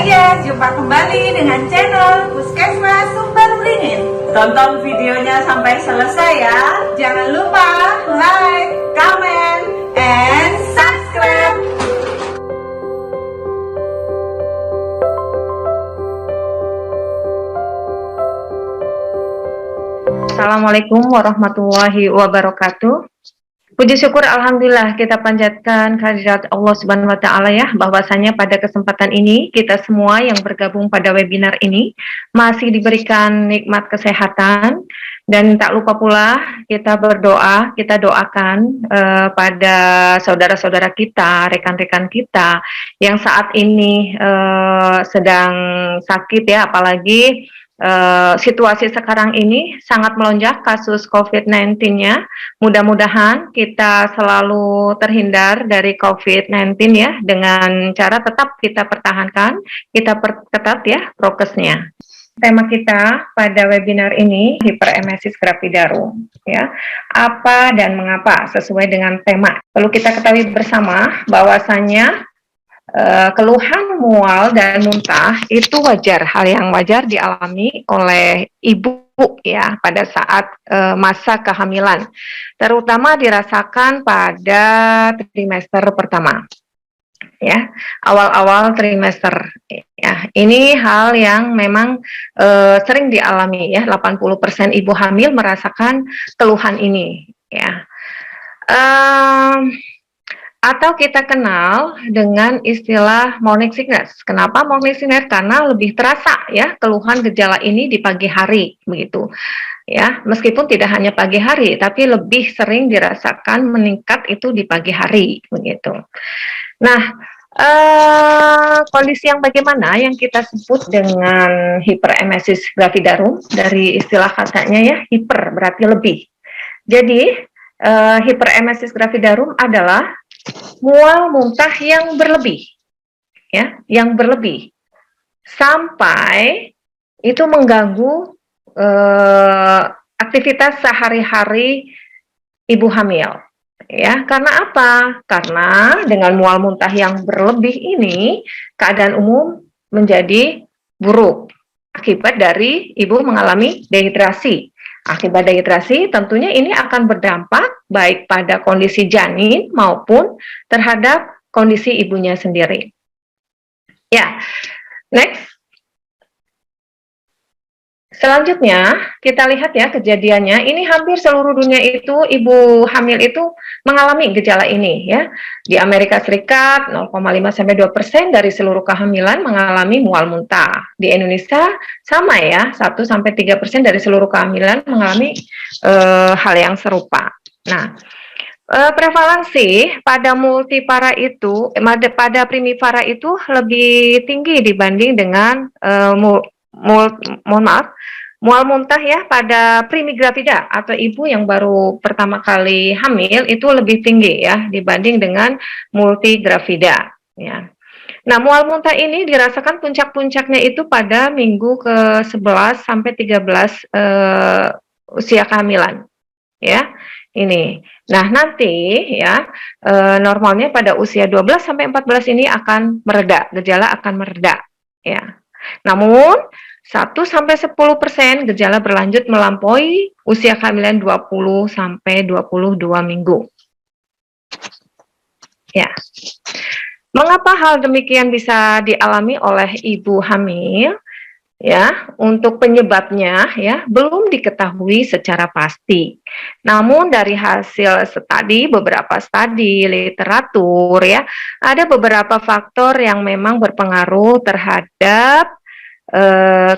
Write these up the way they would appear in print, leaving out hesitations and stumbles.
ya, jumpa kembali dengan channel Puskesmas Sumber Beringin. Tonton videonya sampai selesai ya. Jangan lupa like, comment, and subscribe. Assalamualaikum warahmatullahi wabarakatuh. Puji syukur alhamdulillah kita panjatkan kehadirat Allah Subhanahu wa taala ya, bahwasanya pada kesempatan ini kita semua yang bergabung pada webinar ini masih diberikan nikmat kesehatan, dan tak lupa pula kita berdoa, kita doakan pada saudara-saudara kita, rekan-rekan kita yang saat ini sedang sakit ya, apalagi situasi sekarang ini sangat melonjak kasus COVID-19-nya. Mudah-mudahan kita selalu terhindar dari COVID-19 ya, dengan cara tetap kita pertahankan, kita perketat ya prokesnya. Tema kita pada webinar ini hiperemesis gravidarum ya. Apa dan mengapa sesuai dengan tema. Perlu kita ketahui bersama bahwasanya keluhan mual dan muntah itu wajar, hal yang wajar dialami oleh ibu ya pada saat masa kehamilan, terutama dirasakan pada trimester pertama ya, awal-awal trimester ya. Ini hal yang memang sering dialami ya, 80% ibu hamil merasakan keluhan ini ya. Atau kita kenal dengan istilah morning sickness. Kenapa morning sickness? Karena lebih terasa ya keluhan gejala ini di pagi hari begitu. Ya, meskipun tidak hanya pagi hari, tapi lebih sering dirasakan meningkat itu di pagi hari begitu. Nah, kondisi yang bagaimana yang kita sebut dengan hiperemesis gravidarum, dari istilah katanya ya, hiper berarti lebih. Jadi hiperemesis gravidarum adalah mual muntah yang berlebih ya, yang berlebih sampai itu mengganggu aktivitas sehari-hari ibu hamil ya. Karena apa? Karena dengan mual muntah yang berlebih ini keadaan umum menjadi buruk akibat dari ibu mengalami dehidrasi. Akibat dehidrasi tentunya ini akan berdampak baik pada kondisi janin maupun terhadap kondisi ibunya sendiri. Ya, next. Selanjutnya kita lihat ya kejadiannya, ini hampir seluruh dunia itu ibu hamil itu mengalami gejala ini ya. Di Amerika Serikat 0,5 sampai 2% dari seluruh kehamilan mengalami mual muntah. Di Indonesia sama ya, 1 sampai 3% dari seluruh kehamilan mengalami hal yang serupa. Nah, prevalensi pada multipara itu, pada primipara itu lebih tinggi dibanding dengan mual muntah ya pada primigravida atau ibu yang baru pertama kali hamil itu lebih tinggi ya dibanding dengan multigravida ya. Nah, mual muntah ini dirasakan puncak-puncaknya itu pada minggu ke-11 sampai 13 usia kehamilan ya. Ini. Nah, nanti ya normalnya pada usia 12 sampai 14 ini akan mereda, gejala akan mereda ya. Namun 1-10% gejala berlanjut melampaui usia kehamilan 20 sampai 22 minggu. Ya. Mengapa hal demikian bisa dialami oleh ibu hamil? Ya, untuk penyebabnya ya belum diketahui secara pasti. Namun dari hasil beberapa studi literatur ya, ada beberapa faktor yang memang berpengaruh terhadap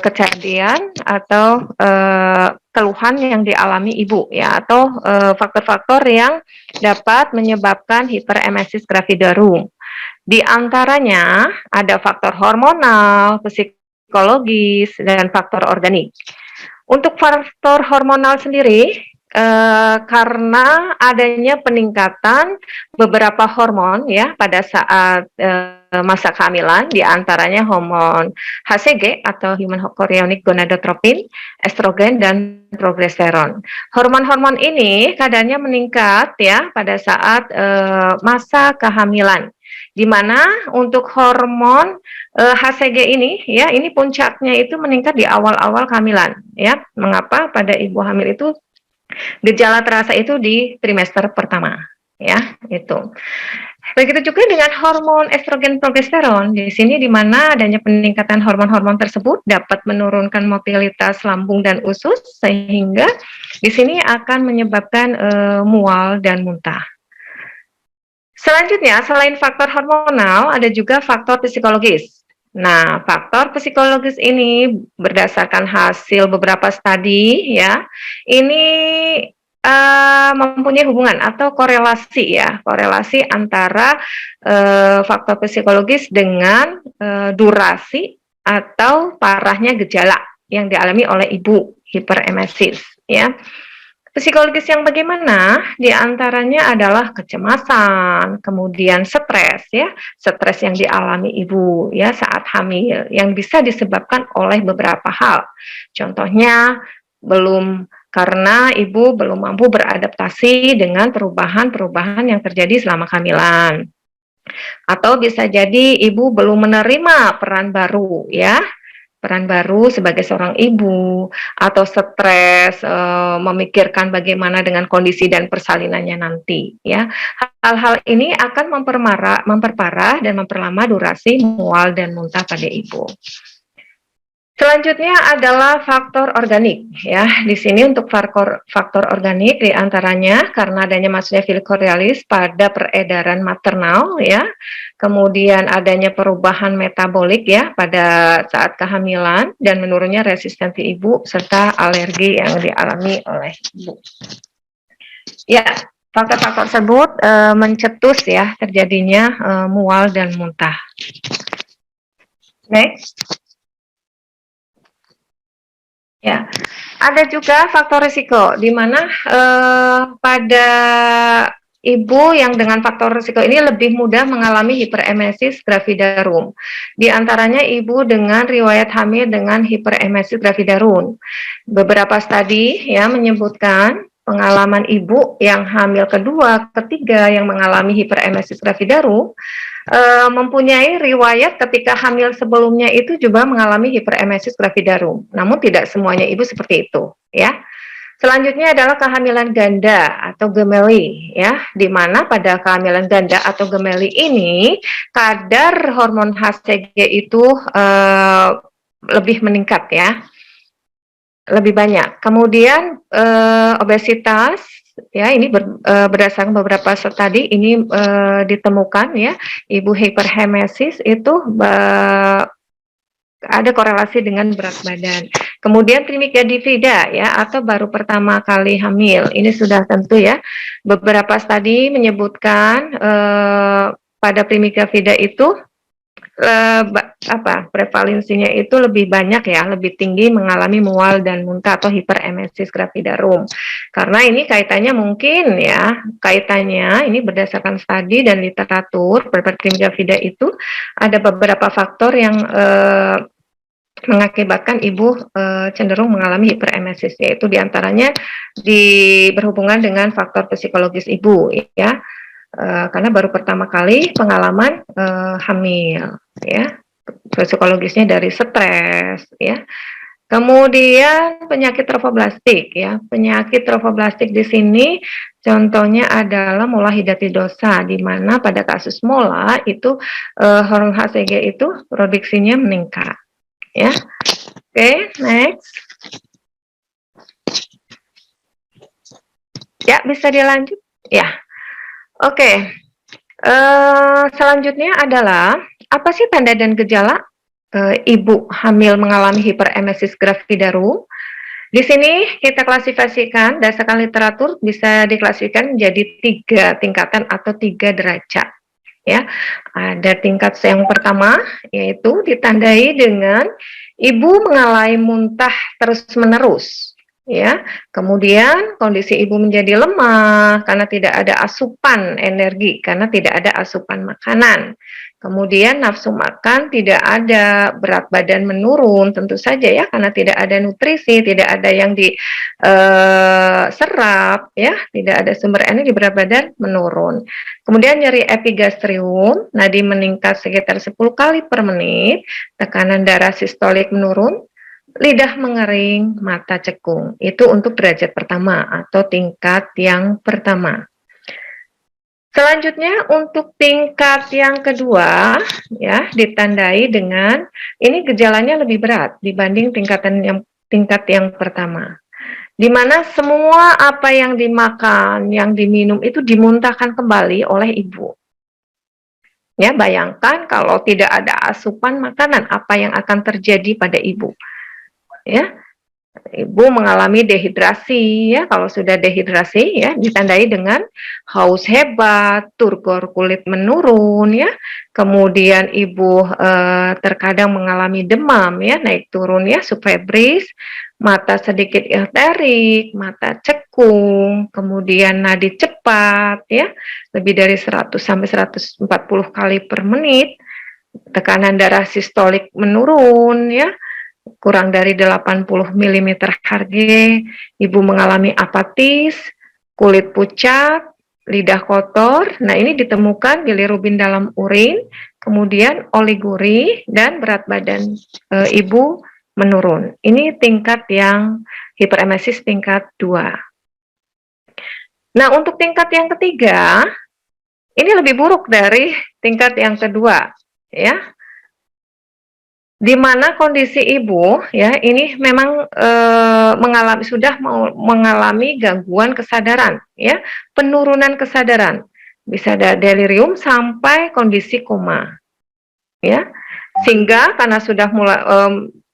kejadian atau keluhan yang dialami ibu ya, atau faktor-faktor yang dapat menyebabkan hiperemesis gravidarum. Di antaranya ada faktor hormonal, psikologis, dan faktor organik. Untuk faktor hormonal sendiri, karena adanya peningkatan beberapa hormon ya pada saat masa kehamilan, diantaranya hormon HCG atau human chorionic gonadotropin, estrogen, dan progesteron. Hormon-hormon ini kadarnya meningkat ya pada saat masa kehamilan. di mana untuk hormon HCG ini ya, ini puncaknya itu meningkat di awal-awal kehamilan ya. Mengapa pada ibu hamil itu gejala terasa itu di trimester pertama ya, itu. Begitu juga dengan hormon estrogen progesteron. Di sini di mana adanya peningkatan hormon-hormon tersebut dapat menurunkan mobilitas lambung dan usus sehingga di sini akan menyebabkan mual dan muntah. Selanjutnya, selain faktor hormonal, ada juga faktor psikologis. Nah, faktor psikologis ini berdasarkan hasil beberapa studi ya, ini mempunyai hubungan atau korelasi ya, korelasi antara faktor psikologis dengan durasi atau parahnya gejala yang dialami oleh ibu hiperemesis ya. Psikologis yang bagaimana? Di antaranya adalah kecemasan, kemudian stres ya, stres yang dialami ibu ya saat hamil yang bisa disebabkan oleh beberapa hal. Contohnya karena ibu belum mampu beradaptasi dengan perubahan-perubahan yang terjadi selama kehamilan. Atau bisa jadi ibu belum menerima peran baru ya, peran baru sebagai seorang ibu, atau stres memikirkan bagaimana dengan kondisi dan persalinannya nanti ya. Hal-hal ini akan memperparah dan memperlama durasi mual dan muntah pada ibu. Selanjutnya adalah faktor organik ya. Di sini untuk faktor organik diantaranya karena adanya masuknya Helicobacter pada peredaran maternal ya. Kemudian adanya perubahan metabolik ya pada saat kehamilan dan menurunnya resistensi ibu serta alergi yang dialami oleh ibu. Ya, faktor-faktor tersebut mencetus ya terjadinya mual dan muntah. Next. Ya, ada juga faktor risiko di mana pada ibu yang dengan faktor risiko ini lebih mudah mengalami hiperemesis gravidarum. Di antaranya ibu dengan riwayat hamil dengan hiperemesis gravidarum. Beberapa studi ya menyebutkan pengalaman ibu yang hamil kedua, ketiga yang mengalami hiperemesis gravidarum mempunyai riwayat ketika hamil sebelumnya itu juga mengalami hiperemesis gravidarum. Namun tidak semuanya ibu seperti itu, ya. Selanjutnya adalah kehamilan ganda atau gemeli, ya, di mana pada kehamilan ganda atau gemeli ini kadar hormon HCG itu lebih meningkat, ya, lebih banyak. Kemudian obesitas. Ya, ini berdasarkan beberapa studi ini ditemukan ya, ibu hiperemesis itu ada korelasi dengan berat badan. Kemudian primika divida ya, atau baru pertama kali hamil. Ini sudah tentu ya. Beberapa studi menyebutkan pada primika divida itu prevalensinya itu lebih banyak ya, lebih tinggi mengalami mual dan muntah atau hiperemesis gravidarum. Karena ini kaitannya mungkin ya, ini berdasarkan studi dan literatur pada primika divida itu ada beberapa faktor yang mengakibatkan ibu cenderung mengalami hiperemesis, yaitu diantaranya berhubungan dengan faktor psikologis ibu ya. Karena baru pertama kali pengalaman hamil ya, psikologisnya dari stres ya. Kemudian penyakit trofoblastik ya, penyakit trofoblastik di sini contohnya adalah mola hidatidosa, di mana pada kasus mola itu hormon HCG itu produksinya meningkat ya. Oke, next ya, bisa dilanjut ya. Oke, selanjutnya adalah apa sih tanda dan gejala ibu hamil mengalami hiperemesis gravidarum? Di sini kita klasifikasikan berdasarkan literatur bisa diklasifikasikan menjadi 3 tingkatan atau 3 derajat. Ya, ada tingkat yang pertama yaitu ditandai dengan ibu mengalami muntah terus-menerus. Ya, kemudian kondisi ibu menjadi lemah karena tidak ada asupan energi, karena tidak ada asupan makanan. Kemudian nafsu makan tidak ada, berat badan menurun tentu saja ya karena tidak ada nutrisi, tidak ada yang diserap ya, tidak ada sumber energi, berat badan menurun. Kemudian nyeri epigastrium, nadi meningkat sekitar 10 kali per menit, tekanan darah sistolik menurun, lidah mengering, mata cekung. Itu untuk derajat pertama atau tingkat yang pertama. Selanjutnya untuk tingkat yang kedua ya ditandai dengan ini gejalanya lebih berat dibanding tingkat yang pertama. Di mana semua apa yang dimakan, yang diminum itu dimuntahkan kembali oleh ibu. Ya, bayangkan kalau tidak ada asupan makanan, apa yang akan terjadi pada ibu? Ya, ibu mengalami dehidrasi ya, kalau sudah dehidrasi ya ditandai dengan haus hebat, turgor kulit menurun ya, kemudian ibu terkadang mengalami demam ya, naik turun ya, subfebris, mata sedikit ilterik, mata cekung, kemudian nadi cepat ya, lebih dari 100 sampai 140 kali per menit, tekanan darah sistolik menurun ya, kurang dari 80 mm Hg, ibu mengalami apatis, kulit pucat, lidah kotor. Nah, ini ditemukan bilirubin dalam urin, kemudian oliguri dan berat badan ibu menurun. Ini tingkat yang hiperemesis tingkat 2. Nah, untuk tingkat yang ketiga, ini lebih buruk dari tingkat yang kedua, ya. Di mana kondisi ibu ya ini memang mengalami gangguan kesadaran ya, penurunan kesadaran, bisa ada delirium sampai kondisi koma ya, sehingga karena sudah mulai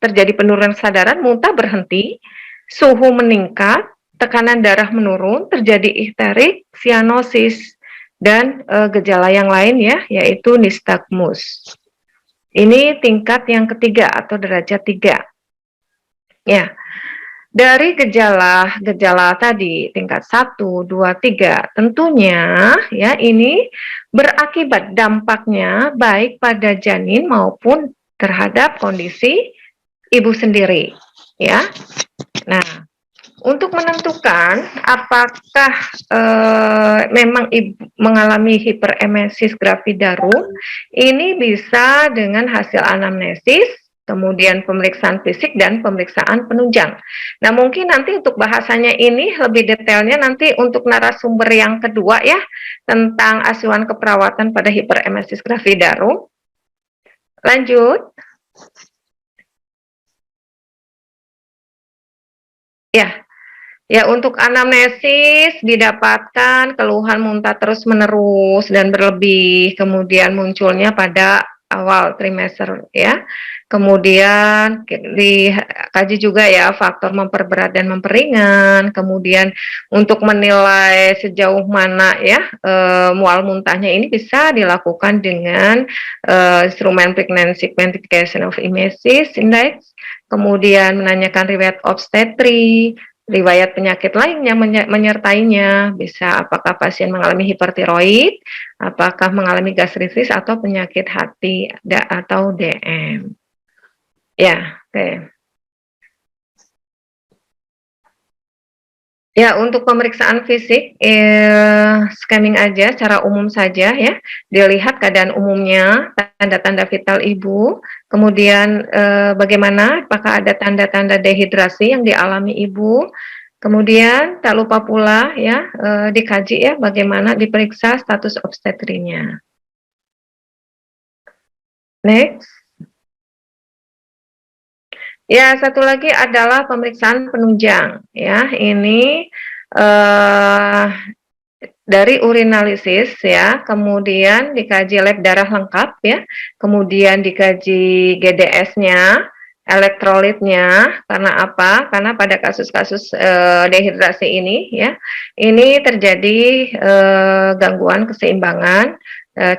terjadi penurunan kesadaran, muntah berhenti, suhu meningkat, tekanan darah menurun, terjadi ikterik, sianosis, dan gejala yang lain ya, yaitu nistagmus. Ini tingkat yang ketiga atau derajat 3. Ya. Dari gejala tadi tingkat 1, 2, 3 tentunya ya ini berakibat dampaknya baik pada janin maupun terhadap kondisi ibu sendiri ya. Nah, untuk menentukan apakah memang ibu mengalami hiperemesis gravidarum, ini bisa dengan hasil anamnesis, kemudian pemeriksaan fisik dan pemeriksaan penunjang. Nah, mungkin nanti untuk bahasanya ini lebih detailnya nanti untuk narasumber yang kedua ya, tentang asuhan keperawatan pada hiperemesis gravidarum. Lanjut. Ya. Ya, untuk anamnesis didapatkan keluhan muntah terus-menerus dan berlebih, kemudian munculnya pada awal trimester ya. Kemudian dikaji juga ya faktor memperberat dan memperingan. Kemudian untuk menilai sejauh mana ya mual muntahnya ini bisa dilakukan dengan instrumen pregnancy quantification of emesis index. Kemudian menanyakan riwayat obstetri, riwayat penyakit lain yang menyertainya, bisa apakah pasien mengalami hipertiroid, apakah mengalami gastritis atau penyakit hati atau DM. Ya, oke. Ya, untuk pemeriksaan fisik, scanning aja secara umum saja ya, dilihat keadaan umumnya, tanda-tanda vital ibu, kemudian bagaimana, apakah ada tanda-tanda dehidrasi yang dialami ibu, kemudian tak lupa pula ya, dikaji ya bagaimana diperiksa status obstetrinya. Next. Ya, satu lagi adalah pemeriksaan penunjang. Ya, ini dari urinalisis ya, kemudian dikaji lab darah lengkap ya, kemudian dikaji GDS-nya, elektrolitnya. Karena apa? Karena pada kasus-kasus dehidrasi ini ya, ini terjadi gangguan keseimbangan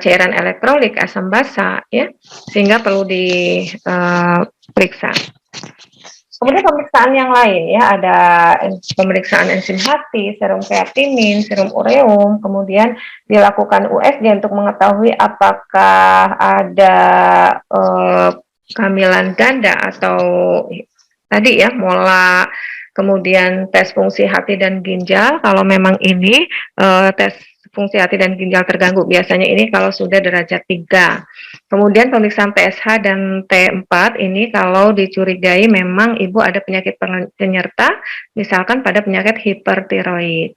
cairan elektrolit, asam basa ya, sehingga perlu diperiksa. Kemudian pemeriksaan yang lain ya, ada pemeriksaan enzim hati, serum kreatinin, serum ureum, kemudian dilakukan USG untuk mengetahui apakah ada kehamilan ganda atau tadi ya mola, kemudian tes fungsi hati dan ginjal. Kalau memang ini tes fungsi hati dan ginjal terganggu, biasanya ini kalau sudah derajat 3. Kemudian pemeriksaan PSH dan T4 ini kalau dicurigai memang ibu ada penyakit penyerta, misalkan pada penyakit hipertiroid.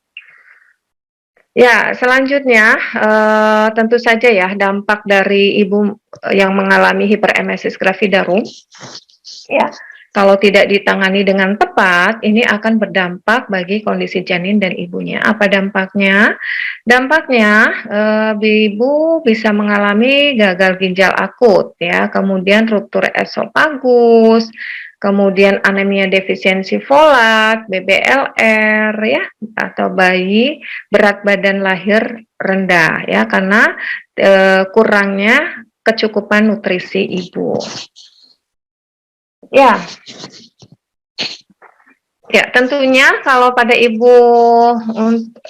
Ya, selanjutnya tentu saja ya dampak dari ibu yang mengalami hiperemesis gravidarum, ya. Kalau tidak ditangani dengan tepat, ini akan berdampak bagi kondisi janin dan ibunya. Apa dampaknya? Dampaknya, ibu bisa mengalami gagal ginjal akut, ya, kemudian ruptur esofagus, kemudian anemia defisiensi folat, BBLR, ya, atau bayi berat badan lahir rendah, ya, karena kurangnya kecukupan nutrisi ibu. Ya, ya tentunya kalau pada ibu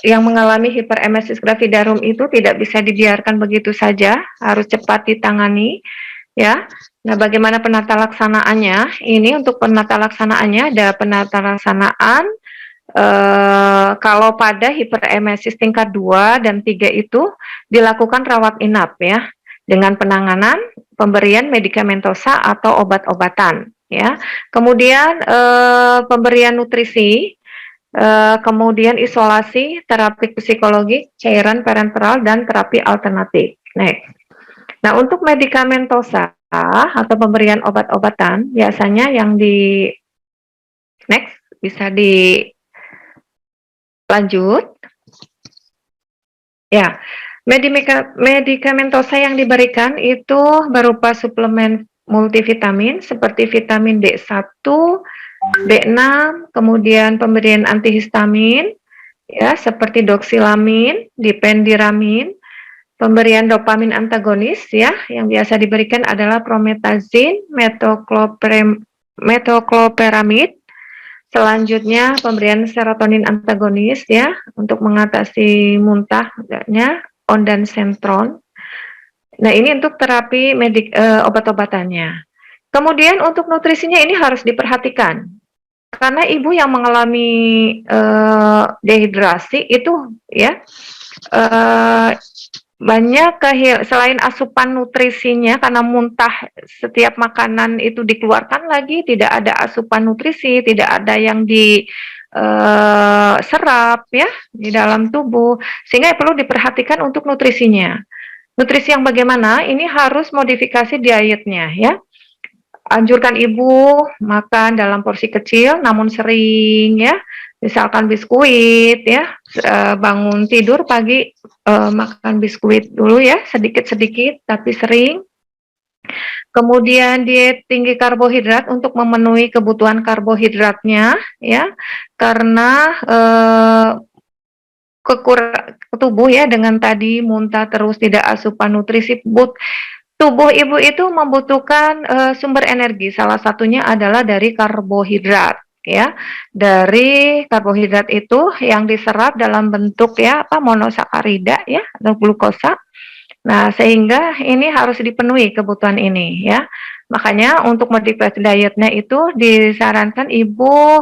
yang mengalami hiperemesis gravidarum itu tidak bisa dibiarkan begitu saja, harus cepat ditangani, ya. Nah, bagaimana penata laksanaannya? Ini untuk penata laksanaannya ada penata laksanaan kalau pada hiperemesis tingkat 2 dan 3 itu dilakukan rawat inap ya, dengan penanganan pemberian medikamentosa atau obat-obatan ya. Kemudian pemberian nutrisi, kemudian isolasi, terapi psikologi, cairan parenteral dan terapi alternatif. Nah, untuk medikamentosa atau pemberian obat-obatan biasanya yang di bisa dilanjut. Ya, medikamentosa yang diberikan itu berupa suplemen multivitamin seperti vitamin D1, B6, kemudian pemberian antihistamin ya seperti doxilamin, dipendiramin, pemberian dopamin antagonis ya yang biasa diberikan adalah promethazine, metocloperamide. Selanjutnya pemberian serotonin antagonis ya untuk mengatasi muntahnya ondansetron. Nah, ini untuk terapi obat-obatannya. Kemudian untuk nutrisinya ini harus diperhatikan. Karena ibu yang mengalami dehidrasi itu ya banyak selain asupan nutrisinya karena muntah setiap makanan itu dikeluarkan lagi, tidak ada asupan nutrisi, tidak ada yang serap ya di dalam tubuh, sehingga perlu diperhatikan untuk nutrisinya. Nutrisi yang bagaimana? Ini harus modifikasi dietnya ya. Anjurkan ibu makan dalam porsi kecil namun sering ya. Misalkan biskuit ya, bangun tidur pagi makan biskuit dulu ya, sedikit-sedikit tapi sering. Kemudian diet tinggi karbohidrat untuk memenuhi kebutuhan karbohidratnya ya, karena tubuh ya dengan tadi muntah terus tidak asupan nutrisi, tubuh ibu itu membutuhkan sumber energi, salah satunya adalah dari karbohidrat ya. Dari karbohidrat itu yang diserap dalam bentuk ya monosakarida ya atau glukosa. Nah, sehingga ini harus dipenuhi kebutuhan ini ya. Makanya untuk modifikasi dietnya itu disarankan ibu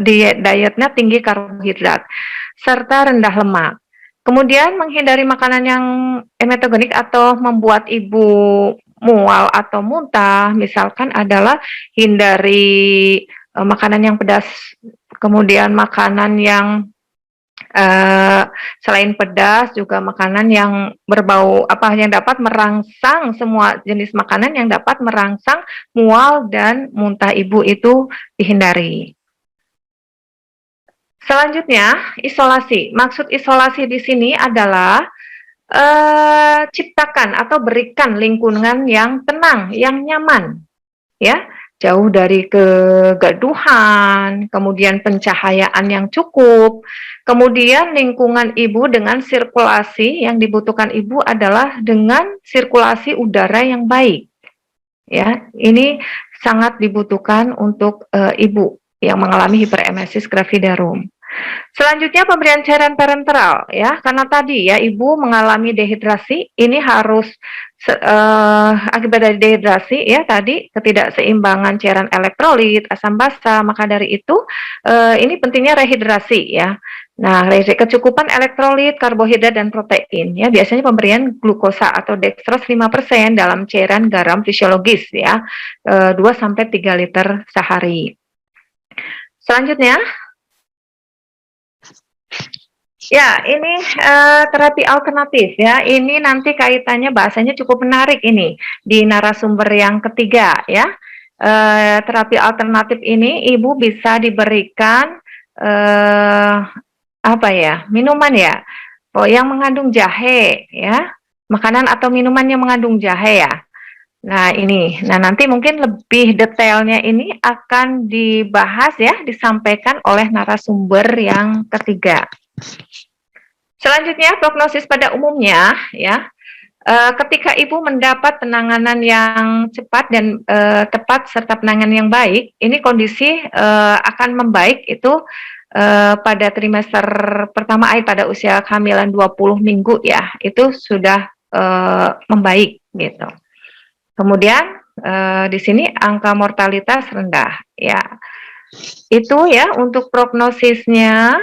dietnya tinggi karbohidrat serta rendah lemak. Kemudian menghindari makanan yang emetogenik atau membuat ibu mual atau muntah, misalkan adalah hindari makanan yang pedas, kemudian makanan yang selain pedas juga makanan yang berbau yang dapat merangsang, semua jenis makanan yang dapat merangsang mual dan muntah ibu itu dihindari. Selanjutnya, isolasi. Maksud isolasi di sini adalah ciptakan atau berikan lingkungan yang tenang, yang nyaman, ya, jauh dari kegaduhan, kemudian pencahayaan yang cukup, kemudian lingkungan ibu dengan sirkulasi yang dibutuhkan ibu adalah dengan sirkulasi udara yang baik, ya. Ini sangat dibutuhkan untuk ibu yang mengalami hiperemesis gravidarum. Selanjutnya pemberian cairan parenteral ya, karena tadi ya ibu mengalami dehidrasi, ini harus akibat dari dehidrasi ya tadi ketidakseimbangan cairan elektrolit, asam basa, maka dari itu ini pentingnya rehidrasi ya. Nah, kecukupan elektrolit, karbohidrat dan protein ya, biasanya pemberian glukosa atau dextrose 5% dalam cairan garam fisiologis ya, 2 sampai 3 liter sehari. Selanjutnya ya, ini terapi alternatif ya. Ini nanti kaitannya bahasanya cukup menarik ini di narasumber yang ketiga ya. Terapi alternatif ini ibu bisa diberikan apa ya? Minuman ya. Oh, yang mengandung jahe ya. Makanan atau minuman yang mengandung jahe ya. Nah, ini. Nah, nanti mungkin lebih detailnya ini akan dibahas ya, disampaikan oleh narasumber yang ketiga. Selanjutnya, prognosis pada umumnya ya, ketika ibu mendapat penanganan yang cepat dan tepat serta penanganan yang baik, ini kondisi akan membaik itu pada trimester pertama pada usia kehamilan 20 minggu ya, itu sudah membaik gitu. Kemudian di sini angka mortalitas rendah ya. Itu ya untuk prognosisnya.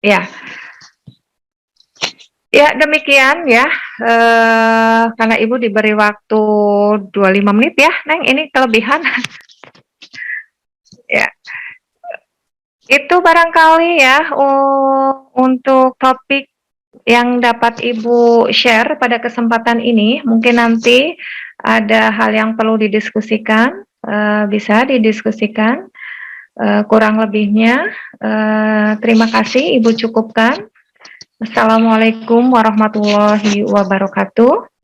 Ya. Ya, demikian ya, karena Ibu diberi waktu 25 menit ya, Neng, ini kelebihan. Ya, itu barangkali ya untuk topik yang dapat Ibu share pada kesempatan ini. Mungkin nanti ada hal yang perlu didiskusikan, bisa didiskusikan. Kurang lebihnya, terima kasih Ibu cukupkan. Assalamualaikum warahmatullahi wabarakatuh.